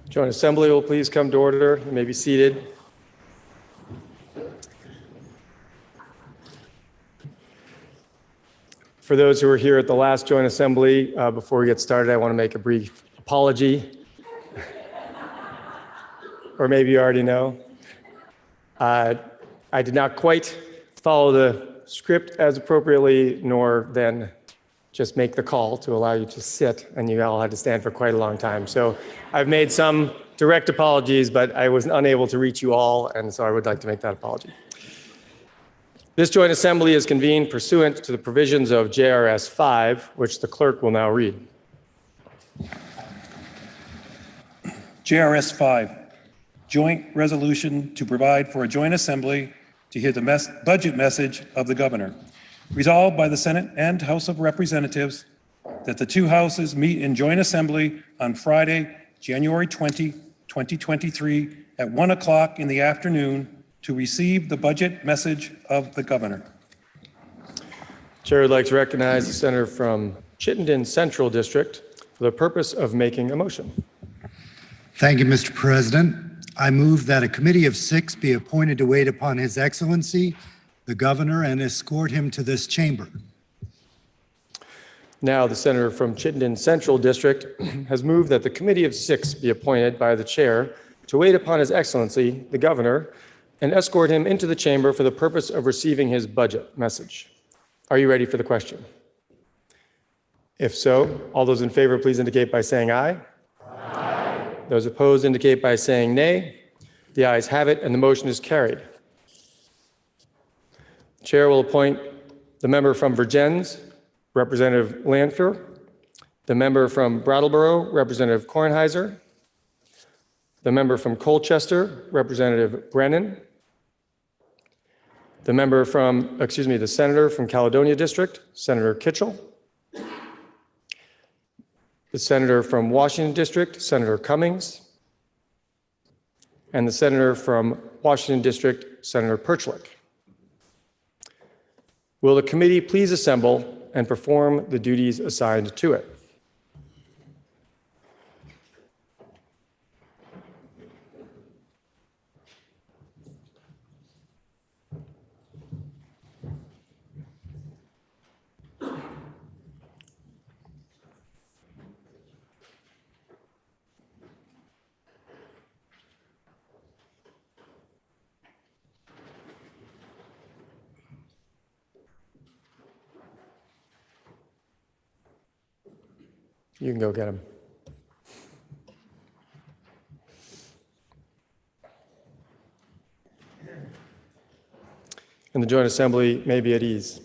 Joint Assembly will please come to order. You may be seated. For those who were here at the last Joint Assembly, before we get started, I want to make a brief apology. Or maybe you already know. I did not quite follow the script as appropriately, nor then just make the call to allow you to sit, and you all had to stand for quite a long time. So I've made some direct apologies, but I was unable to reach you all, and so I would like to make that apology. This Joint Assembly is convened pursuant to the provisions of JRS 5, which the clerk will now read. JRS 5, joint resolution to provide for a joint assembly to hear the budget message of the governor. Resolved by the Senate and House of Representatives that the two houses meet in joint assembly on Friday, January 20, 2023 at 1 o'clock in the afternoon to receive the budget message of the governor. Chair would like to recognize the senator from Chittenden Central District for the purpose of making a motion. Thank you, Mr. President. I move that a committee of 6 be appointed to wait upon His Excellency, the governor, and escort him to this chamber. Now, the senator from Chittenden Central District has moved that the committee of 6 be appointed by the chair to wait upon His Excellency, the governor, and escort him into the chamber for the purpose of receiving his budget message. Are you ready for the question? If so, all those in favor, please indicate by saying aye. Aye. Those opposed indicate by saying nay. The ayes have it, and the motion is carried. Chair will appoint the member from Vergennes, Representative Lanpher, the member from Brattleboro, Representative Kornheiser, the member from Colchester, Representative Brennan, the senator from Caledonia District, Senator Kitchell, the senator from Washington District, Senator Cummings, and the senator from Washington District, Senator Perchlik. Will the committee please assemble and perform the duties assigned to it? You can go get him. And the Joint Assembly may be at ease.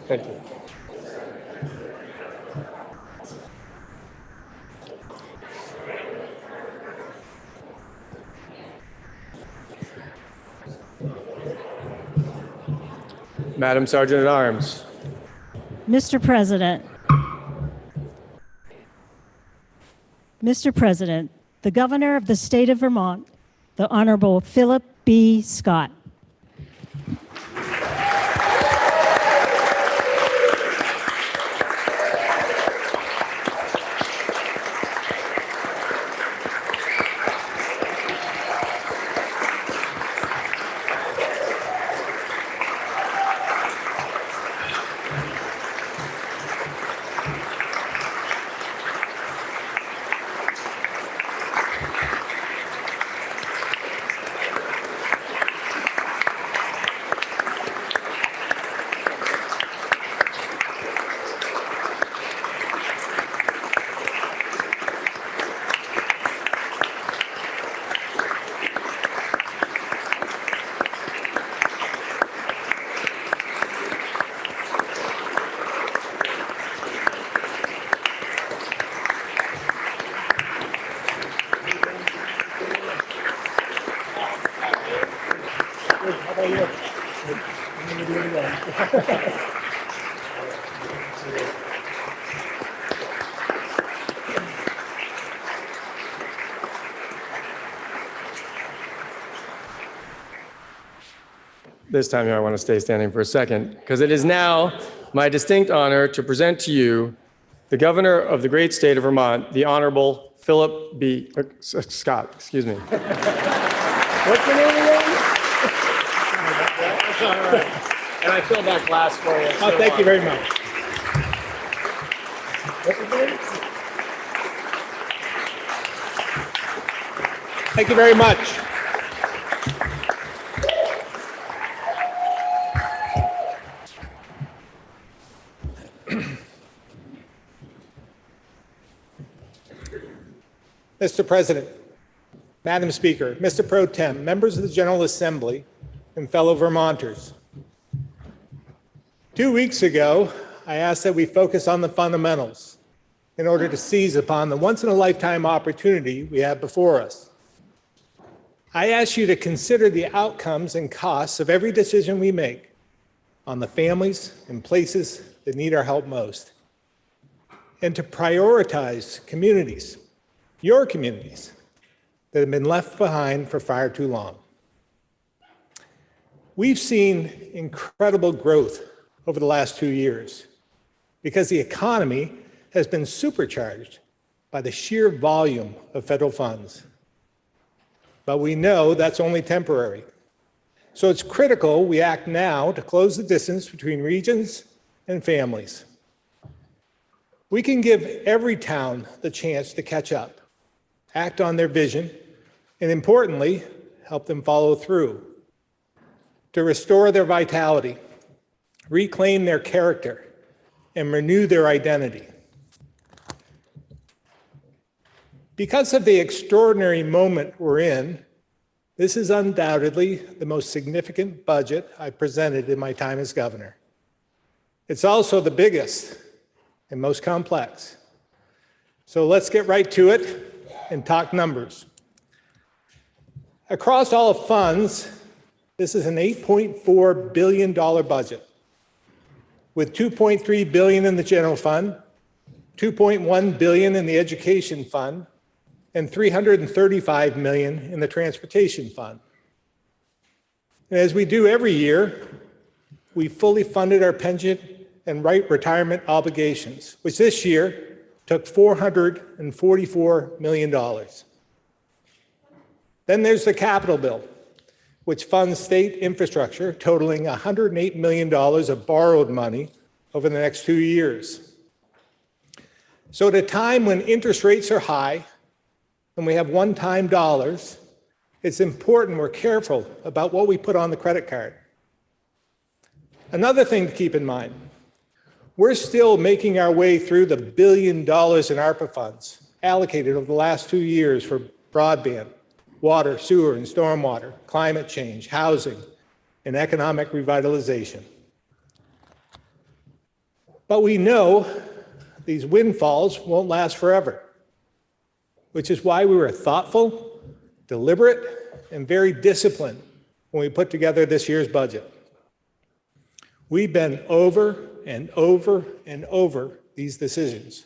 Thank you. Madam Sergeant at Arms. Mr. President. Mr. President, the Governor of the State of Vermont, the Honorable Philip B. Scott. This time I want to stay standing for a second, because it is now my distinct honor to present to you the governor of the great state of Vermont, the Honorable Philip B. Scott, excuse me. What's your name again? That's all right. And I filled that glass for you. Oh, thank you very much. What's your name? Thank you very much. Mr. President, Madam Speaker, Mr. Pro Tem, members of the General Assembly, and fellow Vermonters. 2 weeks ago, I asked that we focus on the fundamentals in order to seize upon the once-in-a-lifetime opportunity we have before us. I asked you to consider the outcomes and costs of every decision we make on the families and places that need our help most, and to prioritize communities, your communities, that have been left behind for far too long. We've seen incredible growth over the last 2 years because the economy has been supercharged by the sheer volume of federal funds. But we know that's only temporary. So it's critical we act now to close the distance between regions and families. We can give every town the chance to catch up, act on their vision, and importantly, help them follow through, to restore their vitality, reclaim their character, and renew their identity. Because of the extraordinary moment we're in, this is undoubtedly the most significant budget I've presented in my time as governor. It's also the biggest and most complex. So let's get right to it and talk numbers. Across all funds, this is an $8.4 billion budget, with $2.3 billion in the general fund, $2.1 billion in the education fund, and $335 million in the transportation fund. And as we do every year, we fully funded our pension and retirement obligations, which this year took $444 million. Then there's the capital bill, which funds state infrastructure totaling $108 million of borrowed money over the next 2 years. So at a time when interest rates are high and we have one-time dollars, it's important we're careful about what we put on the credit card. Another thing to keep in mind, we're still making our way through the $1 billion in ARPA funds allocated over the last 2 years for broadband, water, sewer, and stormwater, climate change, housing, and economic revitalization. But we know these windfalls won't last forever, which is why we were thoughtful, deliberate, and very disciplined when we put together this year's budget. We've been over and over and over these decisions.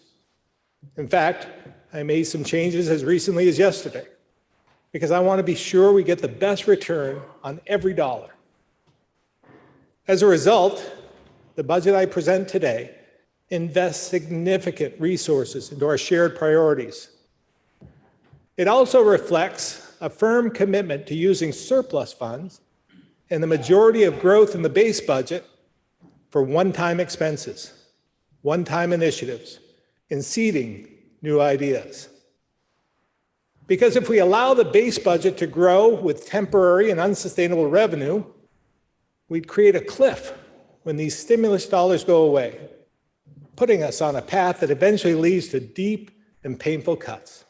In fact, I made some changes as recently as yesterday, because I want to be sure we get the best return on every dollar. As a result, the budget I present today invests significant resources into our shared priorities. It also reflects a firm commitment to using surplus funds and the majority of growth in the base budget for one-time expenses, one-time initiatives, and seeding new ideas. Because if we allow the base budget to grow with temporary and unsustainable revenue, we'd create a cliff when these stimulus dollars go away, putting us on a path that eventually leads to deep and painful cuts.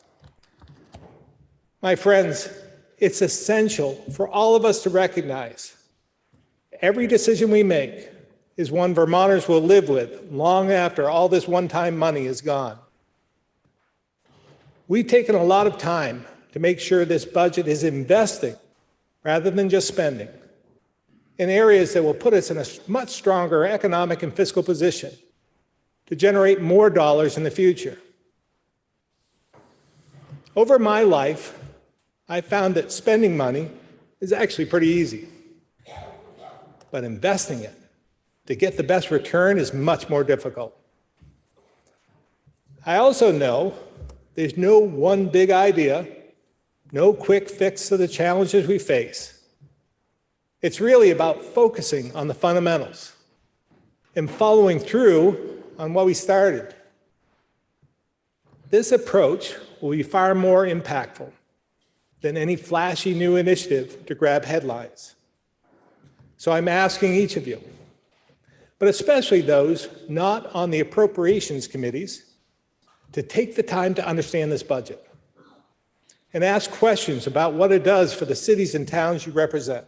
My friends, it's essential for all of us to recognize every decision we make is one Vermonters will live with long after all this one-time money is gone. We've taken a lot of time to make sure this budget is investing rather than just spending. in areas that will put us in a much stronger economic and fiscal position to generate more dollars in the future. Over my life, I found that spending money is actually pretty easy, but investing it to get the best return is much more difficult. I also know there's no one big idea, no quick fix to the challenges we face. It's really about focusing on the fundamentals and following through on what we started. This approach will be far more impactful than any flashy new initiative to grab headlines. So I'm asking each of you, but especially those not on the appropriations committees, to take the time to understand this budget and ask questions about what it does for the cities and towns you represent.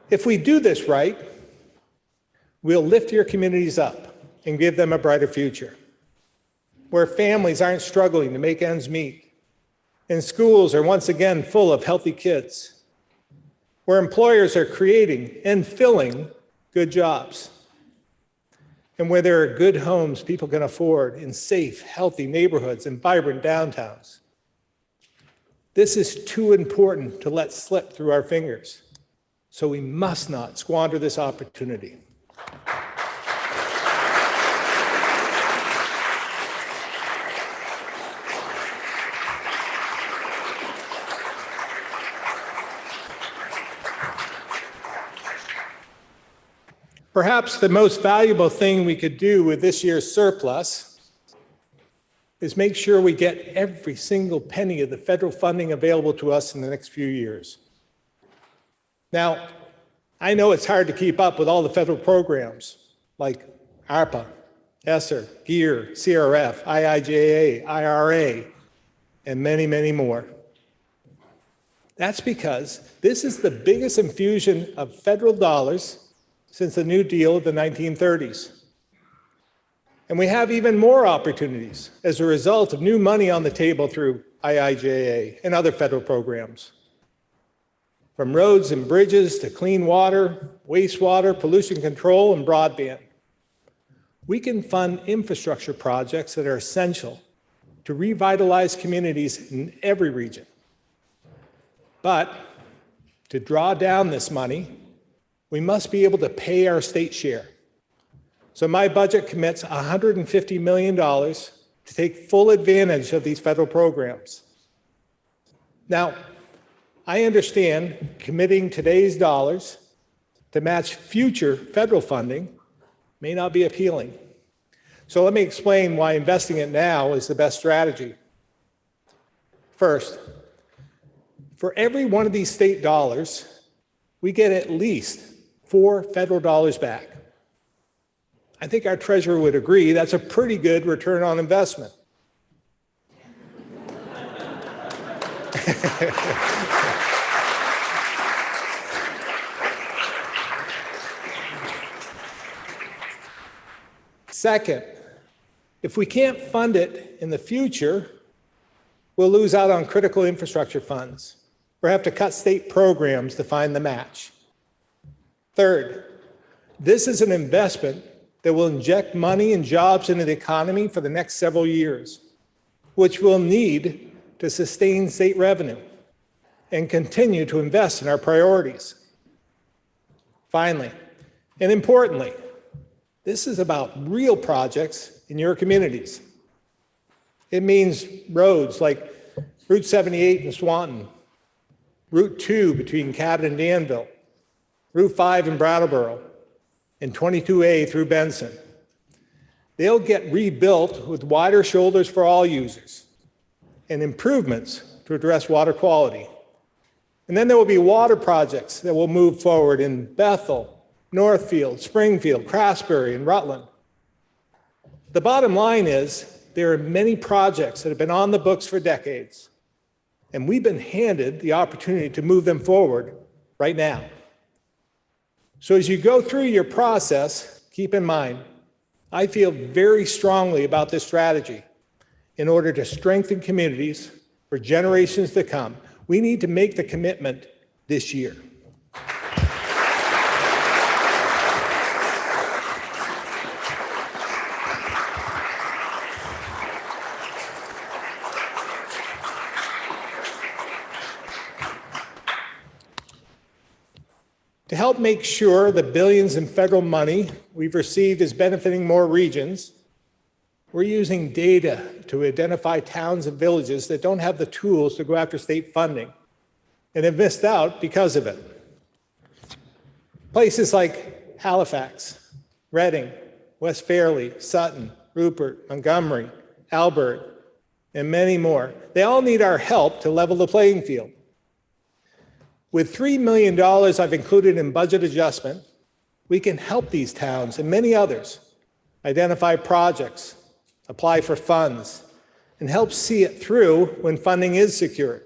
If we do this right, we'll lift your communities up and give them a brighter future, where families aren't struggling to make ends meet, and schools are once again full of healthy kids, where employers are creating and filling good jobs, and where there are good homes people can afford in safe, healthy neighborhoods and vibrant downtowns. This is too important to let slip through our fingers, so we must not squander this opportunity. Perhaps the most valuable thing we could do with this year's surplus is make sure we get every single penny of the federal funding available to us in the next few years. Now, I know it's hard to keep up with all the federal programs like ARPA, ESSER, GEAR, CRF, IIJA, IRA, and many, many more. That's because this is the biggest infusion of federal dollars since the New Deal of the 1930s. And we have even more opportunities as a result of new money on the table through IIJA and other federal programs. From roads and bridges to clean water, wastewater, pollution control, and broadband. We can fund infrastructure projects that are essential to revitalize communities in every region. But to draw down this money, we must be able to pay our state share. So my budget commits $150 million to take full advantage of these federal programs. Now, I understand committing today's dollars to match future federal funding may not be appealing. So let me explain why investing it now is the best strategy. First, for every one of these state dollars, we get at least 4 federal dollars back. I think our treasurer would agree that's a pretty good return on investment. Second, if we can't fund it in the future, we'll lose out on critical infrastructure funds or have to cut state programs to find the match. Third, this is an investment that will inject money and jobs into the economy for the next several years, which we'll need to sustain state revenue and continue to invest in our priorities. Finally, and importantly, this is about real projects in your communities. It means roads like Route 78 in Swanton, Route 2 between Cabot and Danville, Route 5 in Brattleboro, and 22A through Benson. They'll get rebuilt with wider shoulders for all users and improvements to address water quality. And then there will be water projects that will move forward in Bethel, Northfield, Springfield, Craftsbury, and Rutland. The bottom line is there are many projects that have been on the books for decades, and we've been handed the opportunity to move them forward right now. So as you go through your process, keep in mind, I feel very strongly about this strategy. In order to strengthen communities for generations to come, we need to make the commitment this year. help make sure the billions in federal money we've received is benefiting more regions, we're using data to identify towns and villages that don't have the tools to go after state funding and have missed out because of it. Places like Halifax, Reading, West Fairleigh, Sutton, Rupert, Montgomery, Albert, and many more. They all need our help to level the playing field. With $3 million I've included in budget adjustment, we can help these towns and many others identify projects, apply for funds, and help see it through when funding is secured.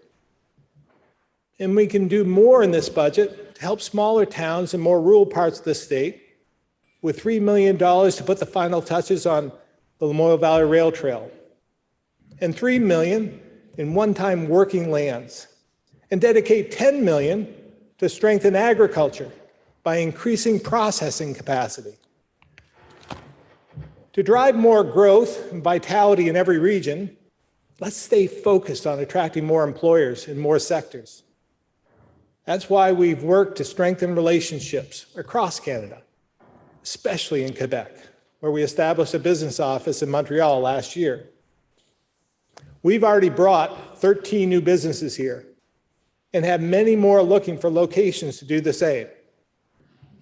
And we can do more in this budget to help smaller towns and more rural parts of the state with $3 million to put the final touches on the Lamoille Valley Rail Trail, and $3 million in one-time working lands, and dedicate $10 million to strengthen agriculture by increasing processing capacity. To drive more growth and vitality in every region, let's stay focused on attracting more employers in more sectors. That's why we've worked to strengthen relationships across Canada, especially in Quebec, where we established a business office in Montreal last year. We've already brought 13 new businesses here and have many more looking for locations to do the same.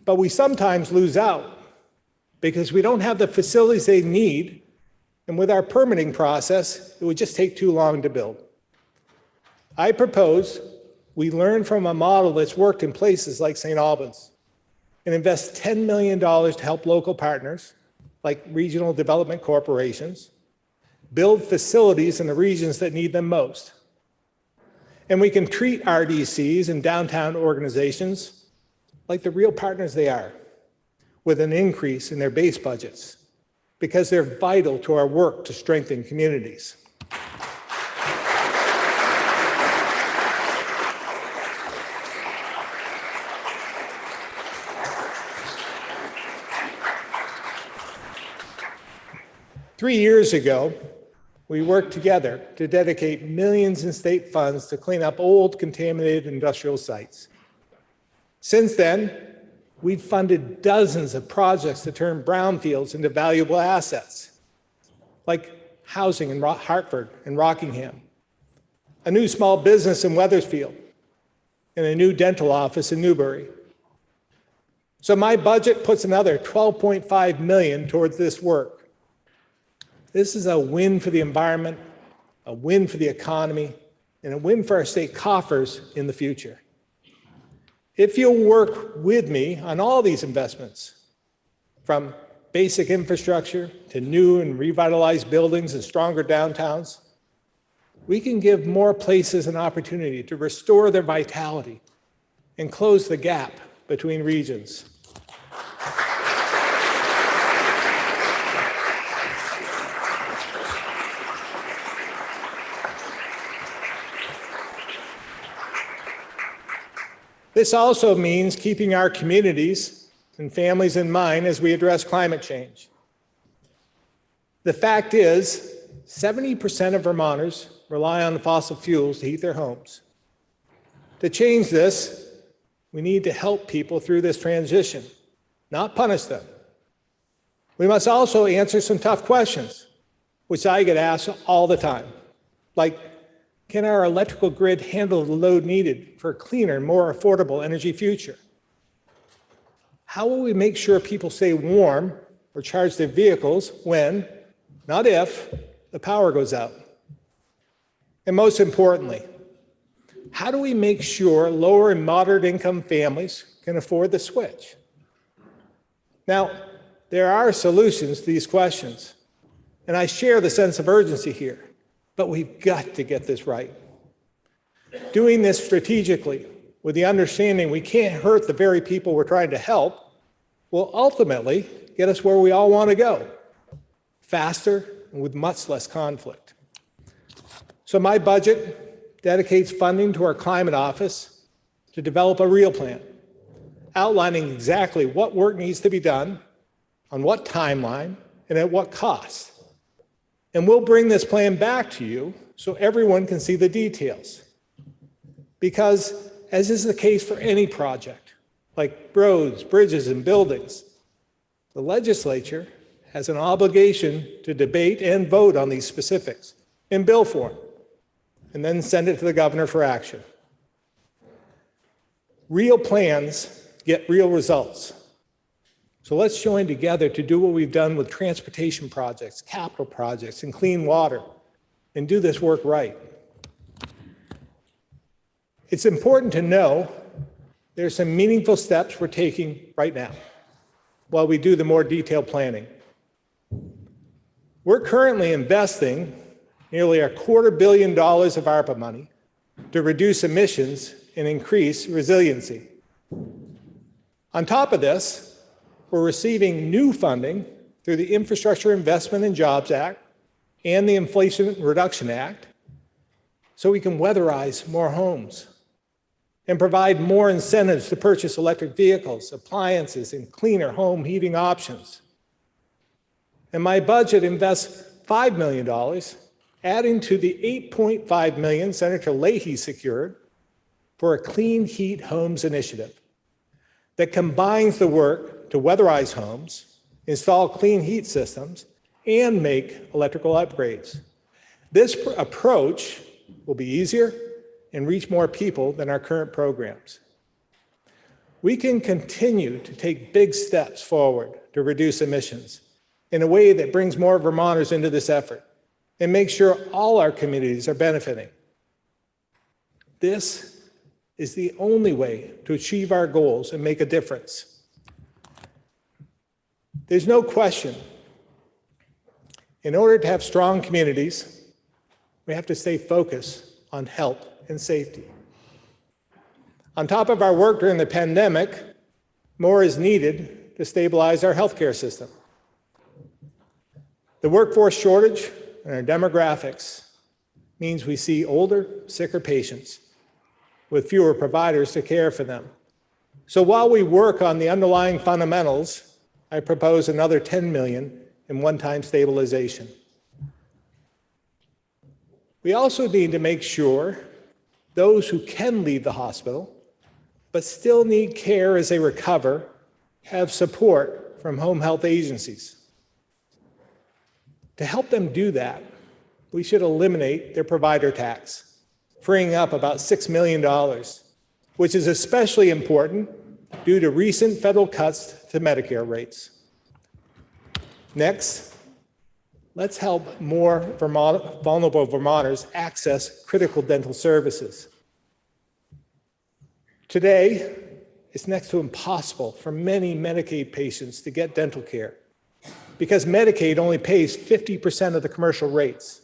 But we sometimes lose out because we don't have the facilities they need, and with our permitting process, it would just take too long to build. I propose we learn from a model that's worked in places like St. Albans and invest $10 million to help local partners, like regional development corporations, build facilities in the regions that need them most. And we can treat RDCs and downtown organizations like the real partners they are, with an increase in their base budgets, because they're vital to our work to strengthen communities. Three years ago, we worked together to dedicate millions in state funds to clean up old, contaminated industrial sites. Since then, we've funded dozens of projects to turn brownfields into valuable assets, like housing in Hartford and Rockingham, a new small business in Wethersfield, and a new dental office in Newbury. So my budget puts another $12.5 million towards this work. This is a win for the environment, a win for the economy, and a win for our state coffers in the future. If you'll work with me on all these investments, from basic infrastructure to new and revitalized buildings and stronger downtowns, we can give more places an opportunity to restore their vitality and close the gap between regions. This also means keeping our communities and families in mind as we address climate change. The fact is, 70% of Vermonters rely on fossil fuels to heat their homes. To change this, we need to help people through this transition, not punish them. We must also answer some tough questions, which I get asked all the time, like, can our electrical grid handle the load needed for a cleaner, more affordable energy future? How will we make sure people stay warm or charge their vehicles when, not if, the power goes out? And most importantly, how do we make sure lower and moderate income families can afford the switch? Now, there are solutions to these questions, and I share the sense of urgency here. But we've got to get this right. Doing this strategically, with the understanding we can't hurt the very people we're trying to help, will ultimately get us where we all want to go, faster and with much less conflict. So my budget dedicates funding to our climate office to develop a real plan, outlining exactly what work needs to be done, on what timeline, and at what cost. And we'll bring this plan back to you so everyone can see the details. Because, as is the case for any project, like roads, bridges, and buildings. The legislature has an obligation to debate and vote on these specifics in bill form, and then send it to the governor for action. Real plans get real results. So let's join together to do what we've done with transportation projects, capital projects, and clean water, and do this work right. It's important to know there's some meaningful steps we're taking right now while we do the more detailed planning. We're currently investing nearly $250 million of ARPA money to reduce emissions and increase resiliency. On top of this, we're receiving new funding through the Infrastructure Investment and Jobs Act and the Inflation Reduction Act so we can weatherize more homes and provide more incentives to purchase electric vehicles, appliances, and cleaner home heating options. And my budget invests $5 million, adding to the $8.5 million Senator Leahy secured for a Clean Heat Homes initiative that combines the work to weatherize homes, install clean heat systems, and make electrical upgrades. This approach will be easier and reach more people than our current programs. We can continue to take big steps forward to reduce emissions in a way that brings more Vermonters into this effort and makes sure all our communities are benefiting. This is the only way to achieve our goals and make a difference. There's no question, in order to have strong communities, we have to stay focused on health and safety. On top of our work during the pandemic, more is needed to stabilize our healthcare system. The workforce shortage and our demographics means we see older, sicker patients with fewer providers to care for them. So while we work on the underlying fundamentals, I propose another $10 million in one-time stabilization. We also need to make sure those who can leave the hospital but still need care as they recover have support from home health agencies. To help them do that, we should eliminate their provider tax, freeing up about $6 million, which is especially important due to recent federal cuts to Medicare rates. Next, let's help more vulnerable Vermonters access critical dental services. Today, it's next to impossible for many Medicaid patients to get dental care because Medicaid only pays 50% of the commercial rates.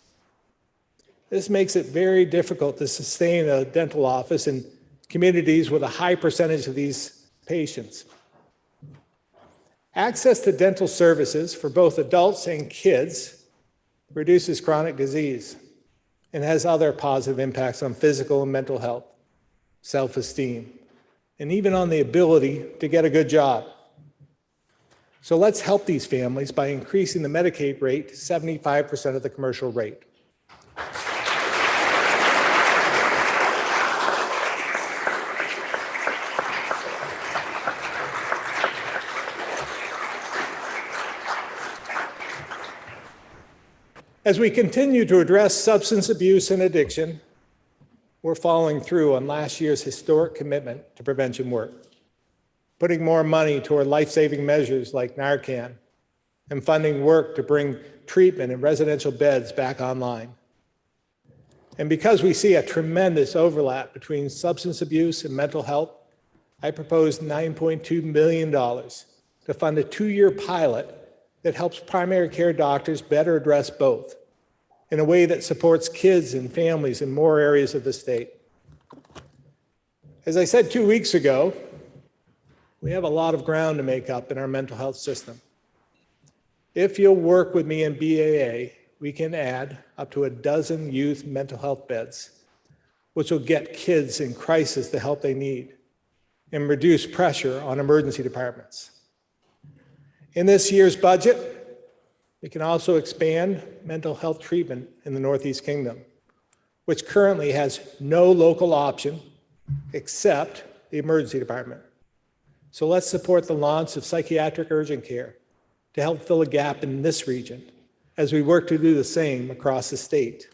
This makes it very difficult to sustain a dental office in communities with a high percentage of these patients. Access to dental services for both adults and kids reduces chronic disease and has other positive impacts on physical and mental health, self-esteem, and even on the ability to get a good job. So let's help these families by increasing the Medicaid rate to 75% of the commercial rate. As we continue to address substance abuse and addiction, we're following through on last year's historic commitment to prevention work, putting more money toward life-saving measures like Narcan, and funding work to bring treatment and residential beds back online. And because we see a tremendous overlap between substance abuse and mental health, I propose $9.2 million to fund a 2-year pilot that helps primary care doctors better address both in a way that supports kids and families in more areas of the state. As I said 2 weeks ago, we have a lot of ground to make up in our mental health system. If you'll work with me in BAA, we can add up to 12 youth mental health beds, which will get kids in crisis the help they need and reduce pressure on emergency departments. In this year's budget, we can also expand mental health treatment in the Northeast Kingdom, which currently has no local option except the emergency department. So let's support the launch of psychiatric urgent care to help fill a gap in this region as we work to do the same across the state.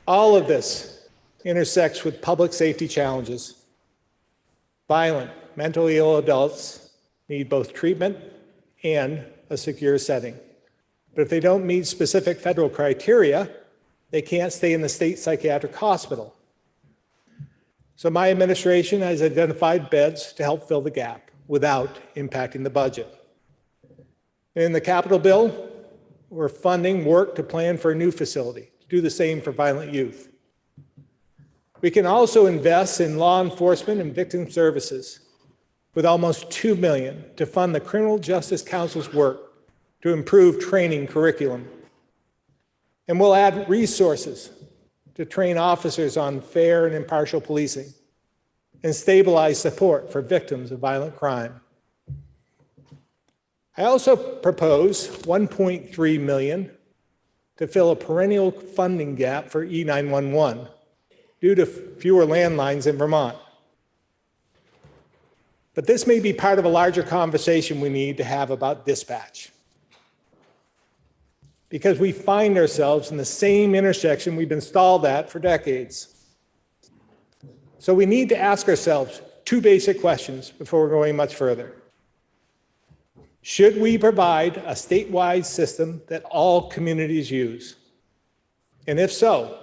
All of this intersects with public safety challenges. Violent, mentally ill adults need both treatment and a secure setting. But if they don't meet specific federal criteria, they can't stay in the state psychiatric hospital. So my administration has identified beds to help fill the gap without impacting the budget. In the Capitol bill, we're funding work to plan for a new facility to do the same for violent youth. We can also invest in law enforcement and victim services with almost $2 million to fund the Criminal Justice Council's work to improve training curriculum. And we'll add resources to train officers on fair and impartial policing and stabilize support for victims of violent crime. I also propose $1.3 million to fill a perennial funding gap for E911 due to fewer landlines in Vermont. But this may be part of a larger conversation we need to have about dispatch. Because we find ourselves in the same intersection we've been stalled at for decades. So we need to ask ourselves two basic questions before we're going much further. Should we provide a statewide system that all communities use? And if so,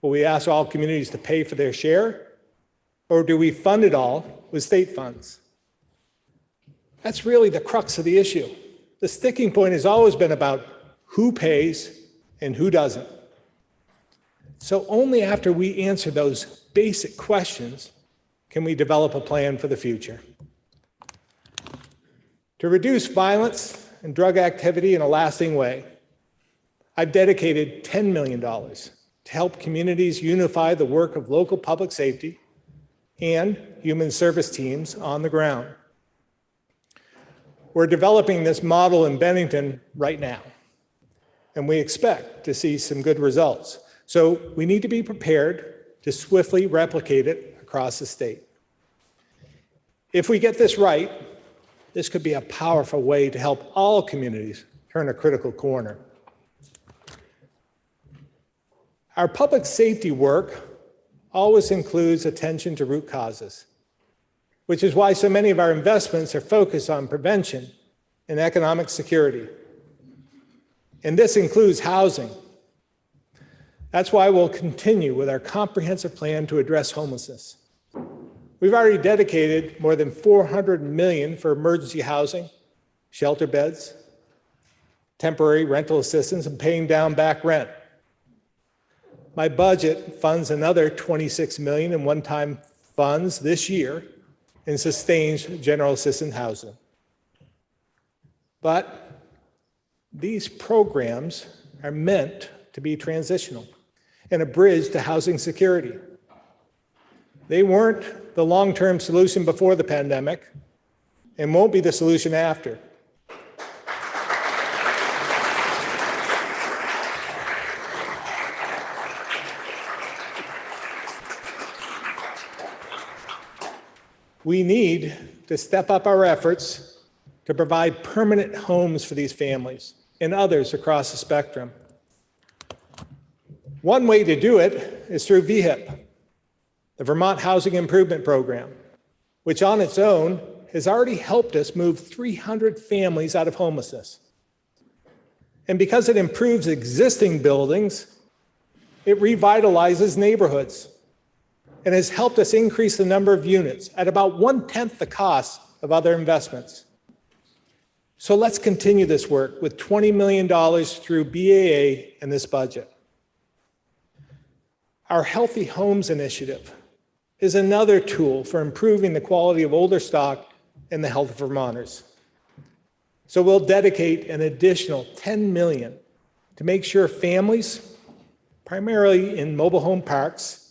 will we ask all communities to pay for their share, or do we fund it all with state funds? That's really the crux of the issue. The sticking point has always been about who pays and who doesn't. So only after we answer those basic questions can we develop a plan for the future. To reduce violence and drug activity in a lasting way, I've dedicated $10 million to help communities unify the work of local public safety and human service teams on the ground. We're developing this model in Bennington right now, and we expect to see some good results. So we need to be prepared to swiftly replicate it across the state. If we get this right, this could be a powerful way to help all communities turn a critical corner. Our public safety work always includes attention to root causes, which is why so many of our investments are focused on prevention and economic security. And this includes housing. That's why we'll continue with our comprehensive plan to address homelessness. We've already dedicated more than $400 million for emergency housing, shelter beds, temporary rental assistance, and paying down back rent. My budget funds another $26 million in one-time funds this year and sustains general assistance housing. But these programs are meant to be transitional and a bridge to housing security. They weren't the long-term solution before the pandemic and won't be the solution after. We need to step up our efforts to provide permanent homes for these families and others across the spectrum. One way to do it is through VHIP, the Vermont Housing Improvement Program, which on its own has already helped us move 300 families out of homelessness. And because it improves existing buildings, it revitalizes neighborhoods and has helped us increase the number of units at about 1/10 the cost of other investments. So let's continue this work with $20 million through BAA in this budget. Our Healthy Homes Initiative is another tool for improving the quality of older stock and the health of Vermonters. So we'll dedicate an additional $10 million to make sure families, primarily in mobile home parks,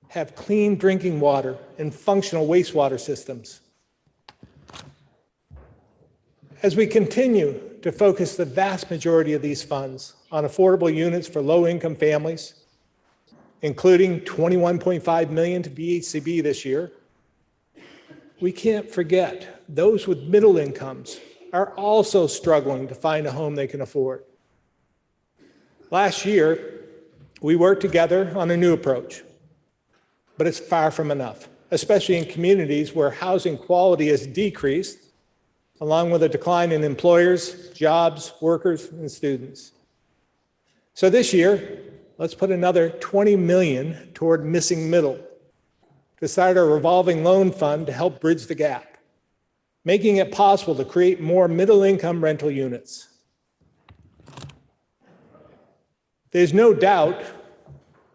have clean drinking water and functional wastewater systems. As we continue to focus the vast majority of these funds on affordable units for low-income families, including $21.5 million to VHCB this year, we can't forget those with middle incomes are also struggling to find a home they can afford. Last year, we worked together on a new approach, but it's far from enough, especially in communities where housing quality has decreased, along with a decline in employers, jobs, workers, and students. So this year, let's put another $20 million toward missing middle to start a revolving loan fund to help bridge the gap, making it possible to create more middle-income rental units. There's no doubt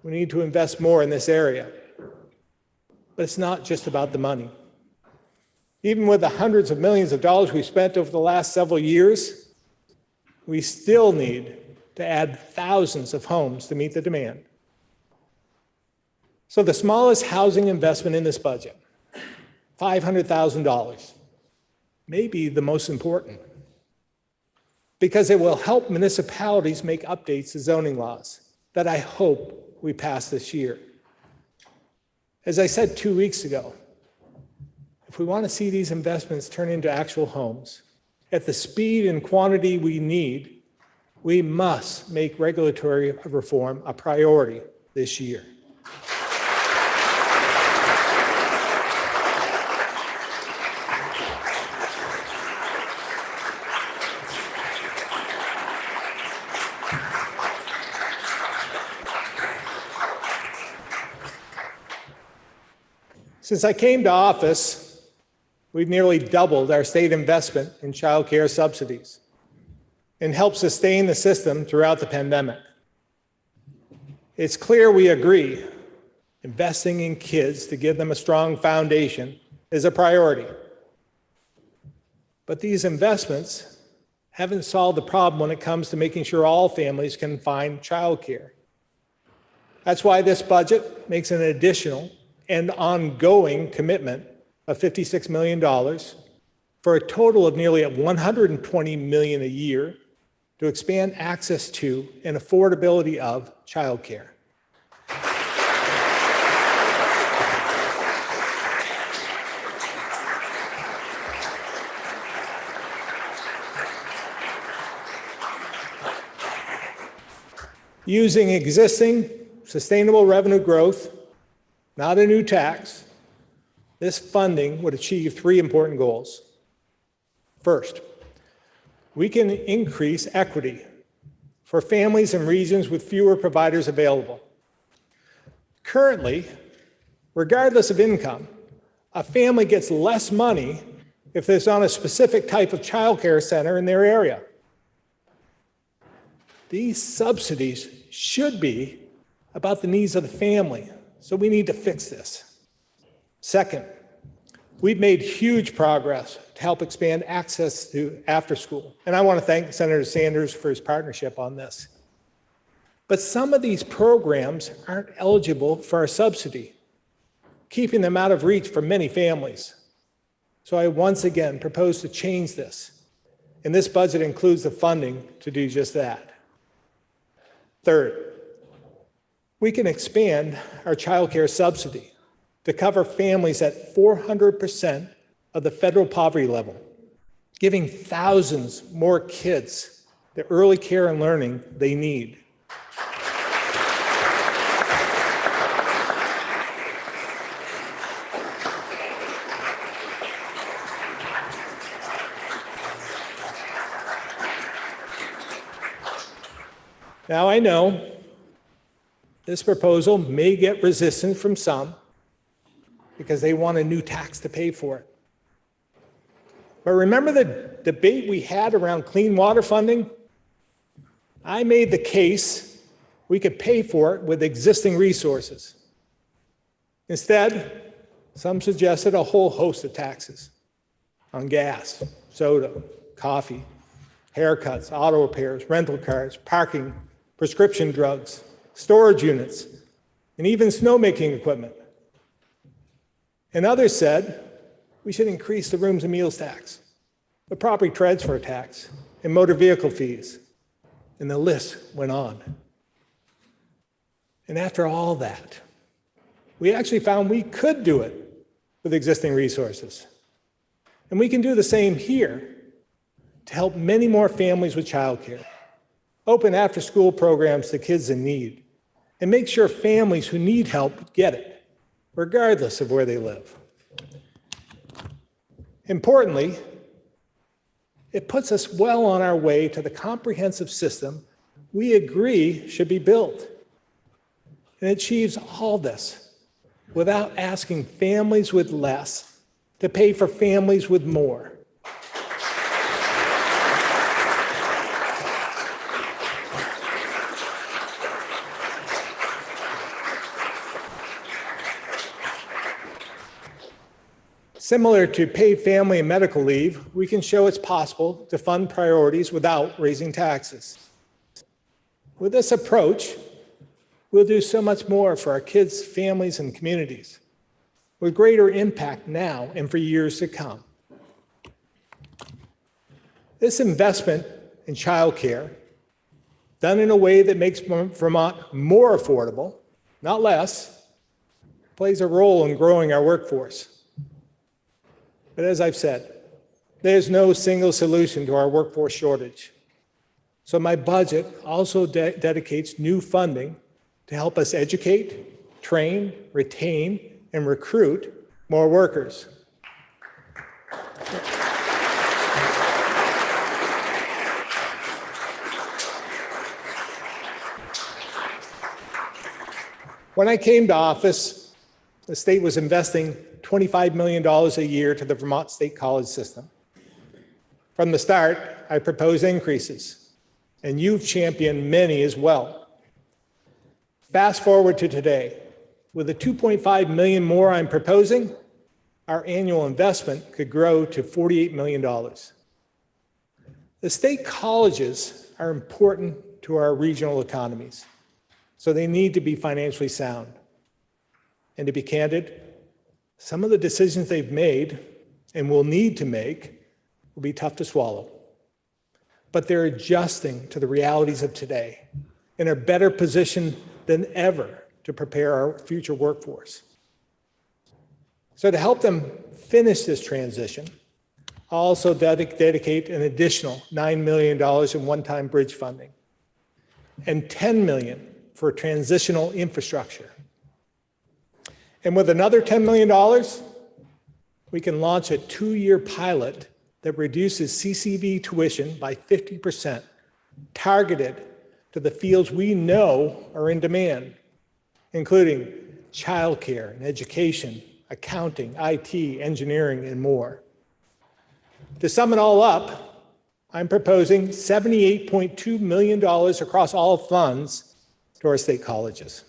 we need to invest more in this area, but it's not just about the money. Even with the hundreds of millions of dollars we spent over the last several years, we still need to add thousands of homes to meet the demand. So the smallest housing investment in this budget, $500,000, may be the most important, because it will help municipalities make updates to zoning laws that I hope we pass this year. As I said 2 weeks ago, if we want to see these investments turn into actual homes at the speed and quantity we need, we must make regulatory reform a priority this year. Since I came to office, we've nearly doubled our state investment in child care subsidies and helped sustain the system throughout the pandemic. It's clear we agree investing in kids to give them a strong foundation is a priority. But these investments haven't solved the problem when it comes to making sure all families can find child care. That's why this budget makes an additional and ongoing commitment of $56 million for a total of nearly $120 million a year to expand access to and affordability of childcare. Using existing sustainable revenue growth, not a new tax, this funding would achieve three important goals. First, we can increase equity for families in regions with fewer providers available. Currently, regardless of income, a family gets less money if there's not a specific type of child care center in their area. These subsidies should be about the needs of the family, so we need to fix this. Second, we've made huge progress to help expand access to after school, and I want to thank Senator Sanders for his partnership on this. But some of these programs aren't eligible for a subsidy, keeping them out of reach for many families. So I once again propose to change this, and this budget includes the funding to do just that. Third, we can expand our child care subsidy to cover families at 400% of the federal poverty level, giving thousands more kids the early care and learning they need. Now, I know this proposal may get resistance from some because they want a new tax to pay for it. But remember the debate we had around clean water funding? I made the case we could pay for it with existing resources. Instead, some suggested a whole host of taxes on gas, soda, coffee, haircuts, auto repairs, rental cars, parking, prescription drugs, storage units, and even snowmaking equipment. And others said we should increase the rooms and meals tax. the property transfer tax, and motor vehicle fees. And the list went on. And after all that, we actually found we could do it with existing resources. And we can do the same here to help many more families with childcare, open after-school programs to kids in need, and make sure families who need help get it, regardless of where they live. Importantly, it puts us well on our way to the comprehensive system we agree should be built. And it achieves all this without asking families with less to pay for families with more. Similar to paid family and medical leave, we can show it's possible to fund priorities without raising taxes. With this approach, we'll do so much more for our kids, families, and communities, with greater impact now and for years to come. This investment in childcare, done in a way that makes Vermont more affordable, not less, plays a role in growing our workforce. But as I've said, there's no single solution to our workforce shortage. So my budget also dedicates new funding to help us educate, train, retain, and recruit more workers. When I came to office, the state was investing $25 million a year to the Vermont State College system. From the start, I proposed increases, and you've championed many as well. Fast forward to today, with the $2.5 million more I'm proposing, our annual investment could grow to $48 million. The state colleges are important to our regional economies, so they need to be financially sound. And to be candid, some of the decisions they've made and will need to make will be tough to swallow. But they're adjusting to the realities of today and are better positioned than ever to prepare our future workforce. So to help them finish this transition, I'll also dedicate an additional $9 million in one-time bridge funding and $10 million for transitional infrastructure. And with another $10 million, we can launch a 2-year pilot that reduces CCV tuition by 50%, targeted to the fields we know are in demand, including childcare and education, accounting, IT, engineering, and more. To sum it all up, I'm proposing $78.2 million across all funds to our state colleges.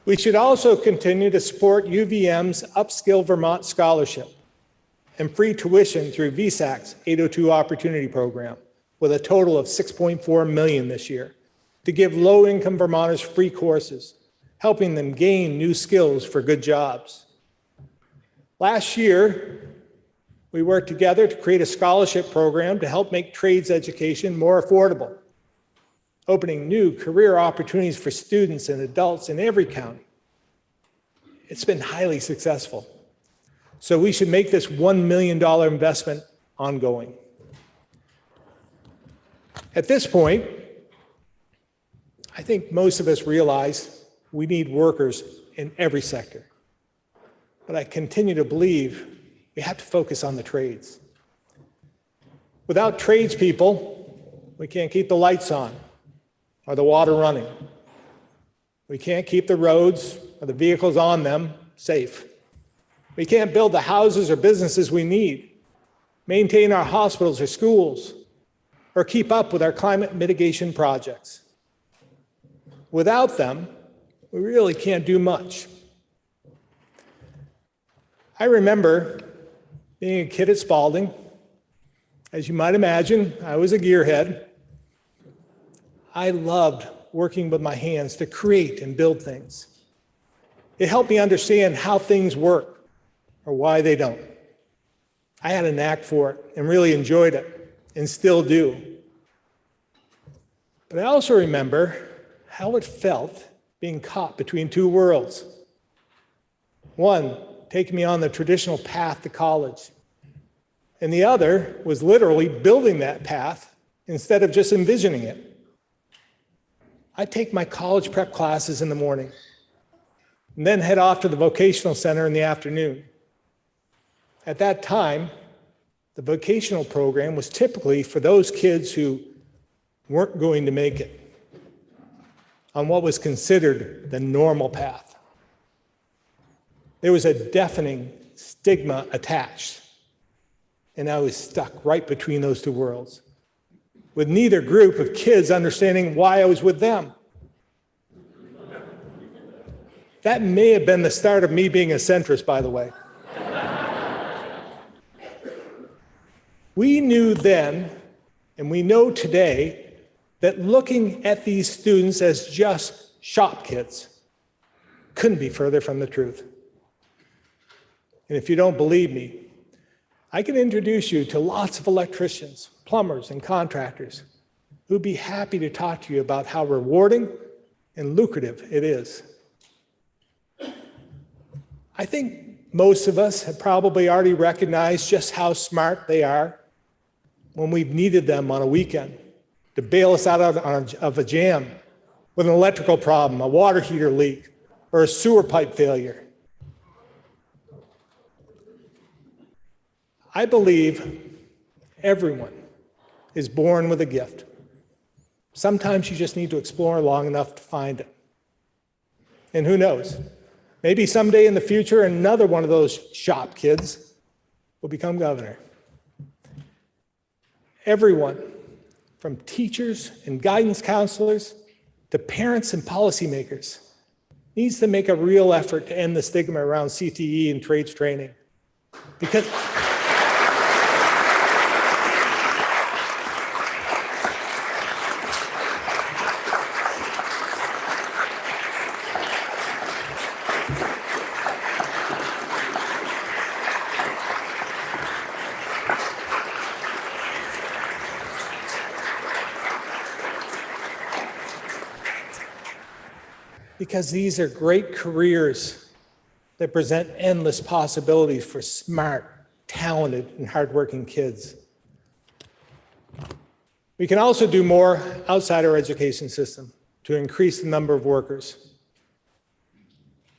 We should also continue to support UVM's Upskill Vermont Scholarship and free tuition through VSAC's 802 Opportunity Program, with a total of $6.4 million this year, to give low-income Vermonters free courses, helping them gain new skills for good jobs. Last year, we worked together to create a scholarship program to help make trades education more affordable, opening new career opportunities for students and adults in every county. It's been highly successful. So we should make this $1 million investment ongoing. At this point, I think most of us realize we need workers in every sector. But I continue to believe we have to focus on the trades. Without tradespeople, we can't keep the lights on or the water running. We can't keep the roads or the vehicles on them safe. We can't build the houses or businesses we need, maintain our hospitals or schools, or keep up with our climate mitigation projects. Without them, we really can't do much. I remember being a kid at Spalding As you might imagine, I was a gearhead. I loved working with my hands to create and build things. It helped me understand how things work or why they don't. I had a knack for it and really enjoyed it and still do. But I also remember how it felt being caught between two worlds. One, taking me on the traditional path to college, and the other was literally building that path instead of just envisioning it. I'd take my college prep classes in the morning and then head off to the vocational center in the afternoon. At that time, the vocational program was typically for those kids who weren't going to make it on what was considered the normal path. There was a deafening stigma attached, and I was stuck right between those two worlds, with neither group of kids understanding why I was with them. That may have been the start of me being a centrist, by the way. We knew then, and we know today, that looking at these students as just shop kids couldn't be further from the truth. And if you don't believe me, I can introduce you to lots of electricians, plumbers, and contractors who'd be happy to talk to you about how rewarding and lucrative it is. I think most of us have probably already recognized just how smart they are when we've needed them on a weekend to bail us out of a jam with an electrical problem, a water heater leak, or a sewer pipe failure. I believe everyone is born with a gift. Sometimes you just need to explore long enough to find it. And who knows? Maybe someday in the future, another one of those shop kids will become governor. Everyone, from teachers and guidance counselors to parents and policymakers, needs to make a real effort to end the stigma around CTE and trades training. Because these are great careers that present endless possibilities for smart, talented, and hardworking kids. We can also do more outside our education system to increase the number of workers.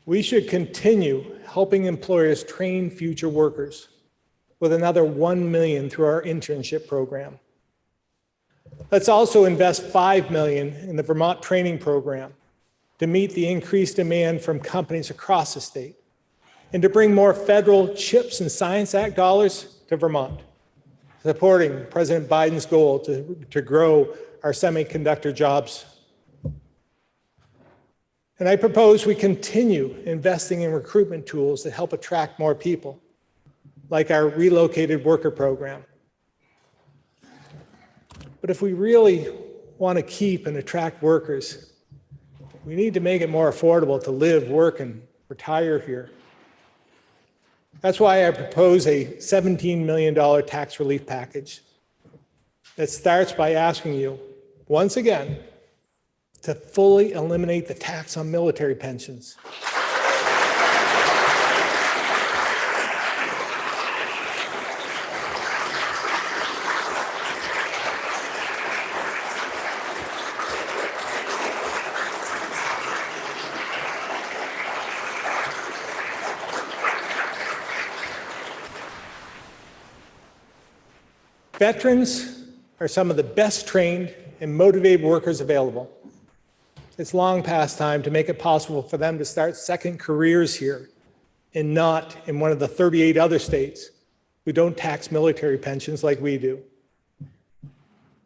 We should continue helping employers train future workers with another 1 million through our internship program. Let's also invest $5 million in the Vermont Training Program to meet the increased demand from companies across the state, and to bring more federal CHIPS and Science Act dollars to Vermont, supporting President Biden's goal to grow our semiconductor jobs. And I propose we continue investing in recruitment tools that help attract more people, like our relocated worker program. But if we really want to keep and attract workers, we need to make it more affordable to live, work, and retire here. That's why I propose a $17 million tax relief package that starts by asking you, once again, to fully eliminate the tax on military pensions. Veterans are some of the best trained and motivated workers available. It's long past time to make it possible for them to start second careers here and not in one of the 38 other states who don't tax military pensions like we do.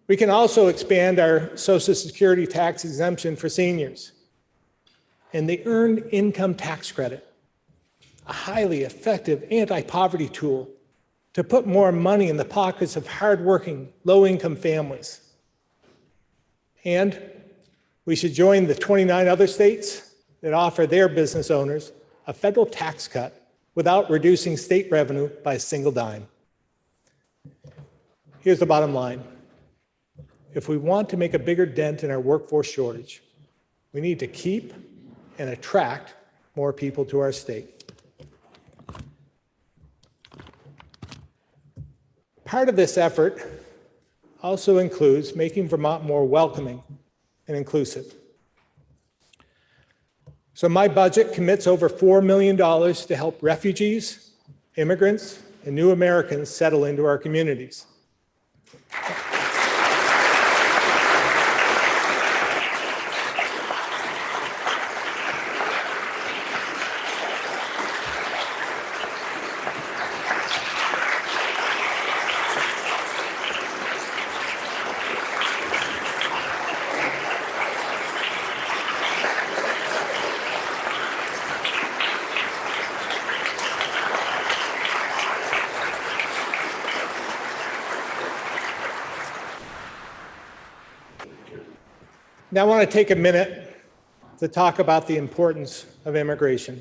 We can also expand our Social Security tax exemption for seniors and the Earned Income Tax Credit, a highly effective anti-poverty tool to put more money in the pockets of hardworking, low-income families. And we should join the 29 other states that offer their business owners a federal tax cut without reducing state revenue by a single dime. Here's the bottom line. If we want to make a bigger dent in our workforce shortage, we need to keep and attract more people to our state. Part of this effort also includes making Vermont more welcoming and inclusive. So my budget commits over $4 million to help refugees, immigrants, and new Americans settle into our communities. Now, I want to take a minute to talk about the importance of immigration.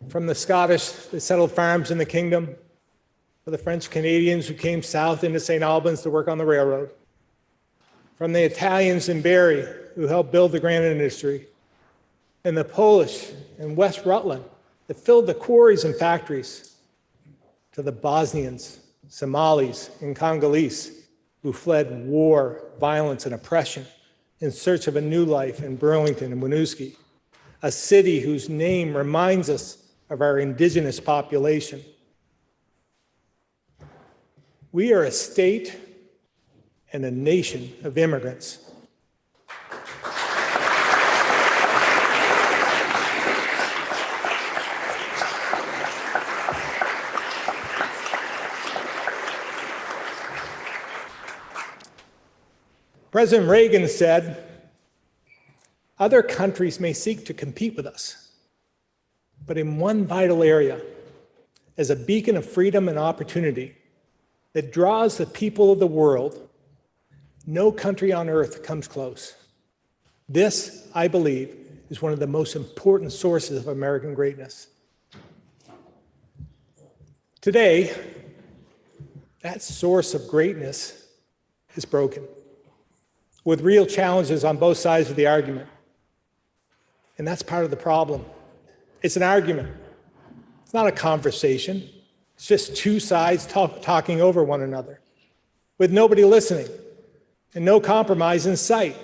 From the Scottish that settled farms in the kingdom, to the French Canadians who came south into St. Albans to work on the railroad, from the Italians in Barrie who helped build the granite industry, and the Polish in West Rutland that filled the quarries and factories, to the Bosnians, Somalis, and Congolese who fled war, violence, and oppression in search of a new life in Burlington and Winooski, a city whose name reminds us of our indigenous population. We are a state and a nation of immigrants. President Reagan said, "Other countries may seek to compete with us, but in one vital area, as a beacon of freedom and opportunity that draws the people of the world, no country on earth comes close." This, I believe, is one of the most important sources of American greatness. Today, that source of greatness is broken, with real challenges on both sides of the argument. And that's part of the problem. It's an argument. It's not a conversation. It's just two sides talking over one another, with nobody listening and no compromise in sight.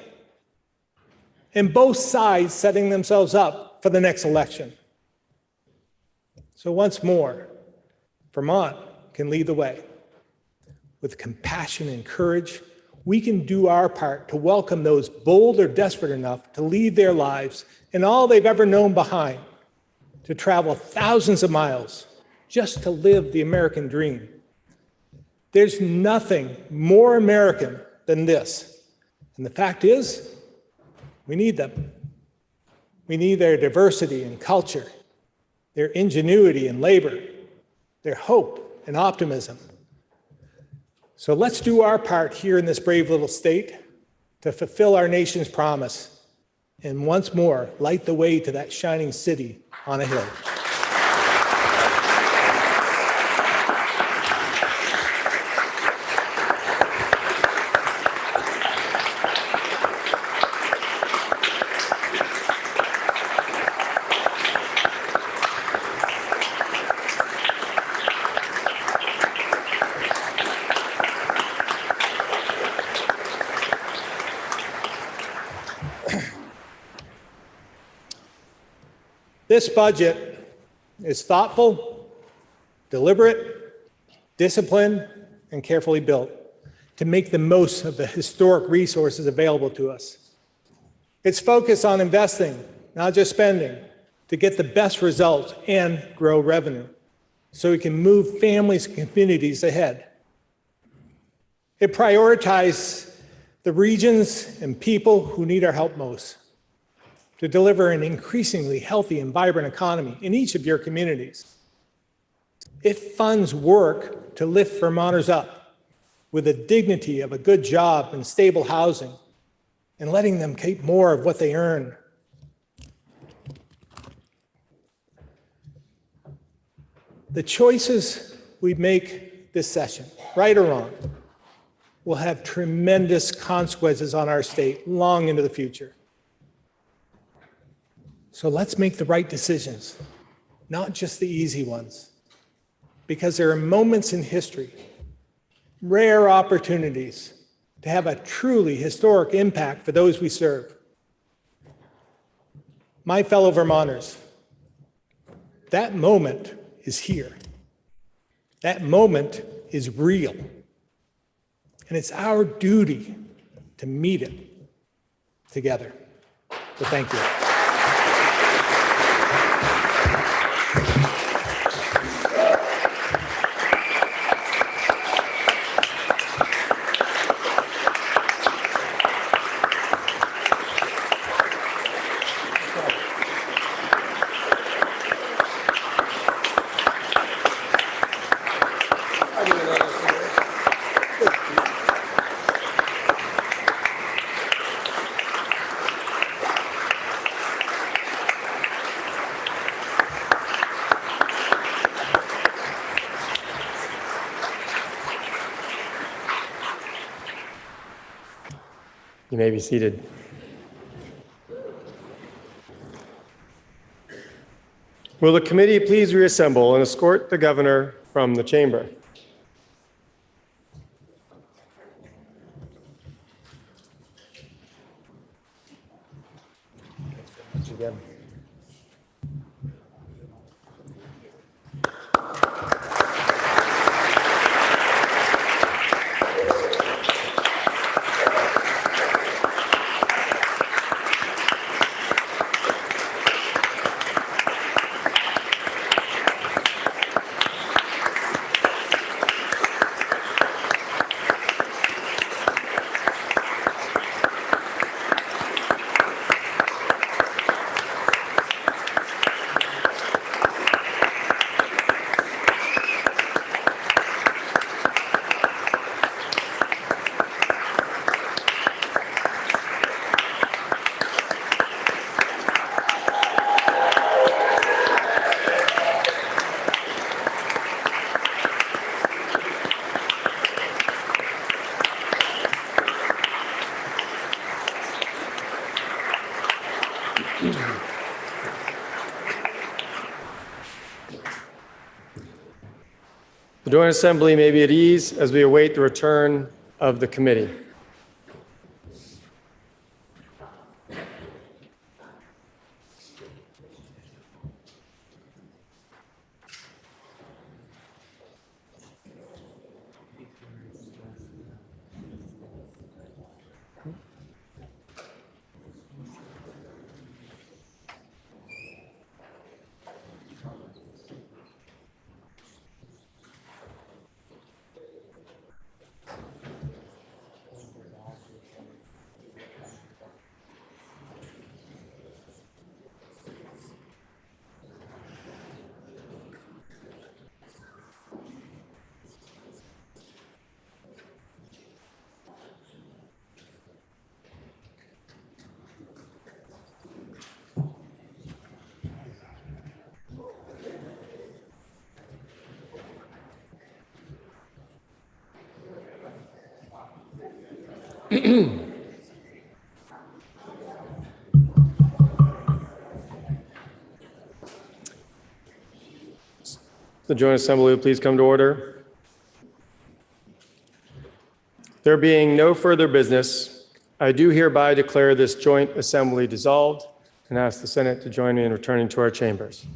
And both sides setting themselves up for the next election. So once more, Vermont can lead the way. With compassion and courage, we can do our part to welcome those bold or desperate enough to leave their lives and all they've ever known behind, to travel thousands of miles just to live the American dream. There's nothing more American than this. And the fact is, we need them. We need their diversity and culture, their ingenuity and labor, their hope and optimism. So let's do our part here in this brave little state to fulfill our nation's promise and once more light the way to that shining city on a hill. This budget is thoughtful, deliberate, disciplined, and carefully built to make the most of the historic resources available to us. It's focused on investing, not just spending, to get the best results and grow revenue so we can move families and communities ahead. It prioritizes the regions and people who need our help most, to deliver an increasingly healthy and vibrant economy in each of your communities. It funds work to lift Vermonters up with the dignity of a good job and stable housing and letting them keep more of what they earn. The choices we make this session, right or wrong, will have tremendous consequences on our state long into the future. So let's make the right decisions, not just the easy ones, because there are moments in history, rare opportunities to have a truly historic impact for those we serve. My fellow Vermonters, that moment is here. That moment is real. And it's our duty to meet it together. So thank you. You may be seated. Will the committee please reassemble and escort the governor from the chamber? Again. The Joint Assembly may be at ease as we await the return of the committee. The Joint Assembly will please come to order. There being no further business, I do hereby declare this Joint Assembly dissolved and ask the Senate to join me in returning to our chambers.